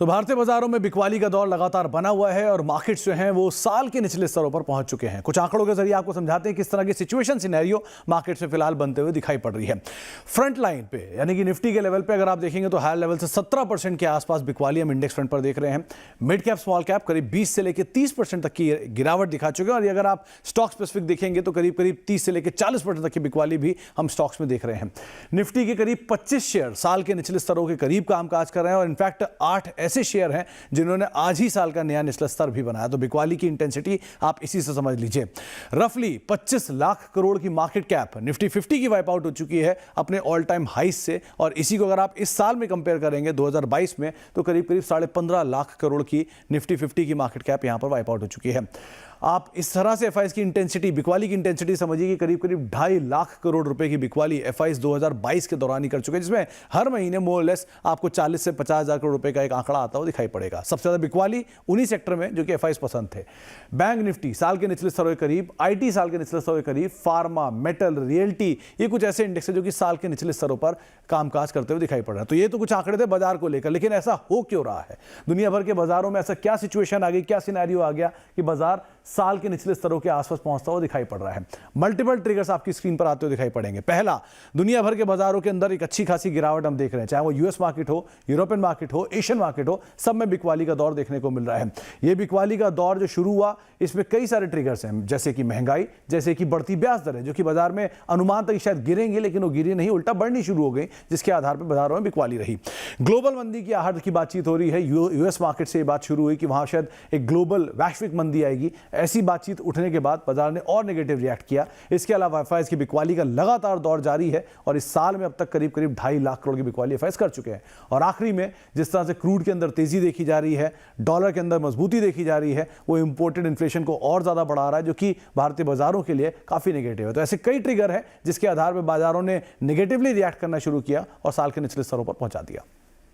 तो भारतीय बाजारों में बिकवाली का दौर लगातार बना हुआ है और मार्केट्स जो हैं वो साल के निचले स्तरों पर पहुंच चुके हैं। कुछ आंकड़ों के जरिए आपको समझाते हैं किस तरह की सिचुएशन सिनेरियो मार्केट में फिलहाल बनते हुए दिखाई पड़ रही है। फ्रंट लाइन पे यानी कि निफ्टी के लेवल पे अगर आप देखेंगे तो हायर लेवल से 17% के आसपास बिकवाली हम इंडेक्स फ्रंट पर देख रहे हैं। मिड कैप स्मॉल कैप करीब 20 से लेकर 30% तक की गिरावट दिखा चुके हैं और अगर आप स्टॉक स्पेसिफिक देखेंगे तो करीब 30 से लेकर 40% तक की बिकवाली भी हम स्टॉक्स में देख रहे हैं। निफ्टी के करीब 25 शेयर साल के निचले स्तरों के करीब कामकाज कर रहे हैं और इनफैक्ट 8 ऐसे शेयर हैं जिन्होंने आज ही साल का नया निचला स्तर भी बनाया। तो बिकवाली की इंटेंसिटी आप इसी से समझ लीजिए। रफली 25 लाख करोड़ की मार्केट कैप निफ्टी 50 की वाइप आउट हो चुकी है अपने ऑल टाइम हाई से और इसी को अगर आप इस साल में कंपेयर करेंगे 2022 में तो करीब 15.5 लाख करोड़ की निफ्टी 50 की मार्केट कैप यहां पर वाइप आउट हो चुकी है। आप इस तरह से एफआईएस की इंटेंसिटी बिकवाली की इंटेंसिटी समझिए कि करीब 2.5 लाख करोड़ रुपए की बिकवाली एफआईएस 2022 के दौरान ही कर चुके हैं, जिसमें हर महीने मोर लेस आपको 40 से 50 हजार करोड़ रुपए का एक आंकड़ा आता हुआ दिखाई पड़ेगा। सबसे ज्यादा बिकवाली उन्हीं सेक्टर में जो कि एफआईएस पसंद थे। बैंक निफ्टी साल के निचले स्तरों के करीब, आईटी साल के निचले स्तरों के करीब, फार्मा, मेटल, रियल्टी, ये कुछ ऐसे इंडेक्स है जो कि साल के निचले स्तरों पर कामकाज करते हुए दिखाई पड़ रहा है। तो ये तो कुछ आंकड़े थे बाजार को लेकर, लेकिन ऐसा हो क्यों रहा है? दुनिया भर के बाजारों में ऐसा क्या सिचुएशन आ गई, क्या सिनेरियो आ गया कि बाजार साल के निचले स्तरों के आसपास पहुंचता हुआ दिखाई पड़ रहा है? मल्टीपल ट्रिगर्स आपकी स्क्रीन पर आते हुए दिखाई पड़ेंगे। पहला, दुनिया भर के बाजारों के अंदर एक अच्छी खासी गिरावट हम देख रहे हैं, चाहे वो यूएस मार्केट हो, यूरोपियन मार्केट हो, एशियन मार्केट हो, सब में बिकवाली का दौर देखने को मिल रहा है। यह बिकवाली का दौर जो शुरू हुआ इसमें कई सारे ट्रिगर्स हैं, जैसे कि महंगाई, जैसे कि बढ़ती ब्याज दरें जो कि बाजार में अनुमान तक शायद गिरेंगे लेकिन वो गिरी नहीं, उल्टा बढ़नी शुरू हो गई, जिसके आधार पर बाजारों में बिकवाली रही। ग्लोबल मंदी की आहट की बातचीत हो रही है। यूएस मार्केट से ये बात शुरू हुई कि वहां शायद एक ग्लोबल वैश्विक मंदी आएगी। ऐसी बातचीत उठने के बाद बाजार ने और नेगेटिव रिएक्ट किया। इसके अलावा एफआईएस की बिकवाली का लगातार दौर जारी है और इस साल में अब तक करीब 2.5 लाख करोड़ की बिकवाली एफआईएस कर चुके हैं। और आखिरी में जिस तरह से क्रूड के अंदर तेजी देखी जा रही है, डॉलर के अंदर मजबूती देखी जा रही है, वो इंपोर्टेड इन्फ्लेशन को और ज्यादा बढ़ा रहा है, जो कि भारतीय बाजारों के लिए काफी नेगेटिव है। तो ऐसे कई ट्रिगर है जिसके आधार पर बाजारों ने नेगेटिवली रिएक्ट करना शुरू किया और साल के निचले स्तरों पर पहुंचा दिया।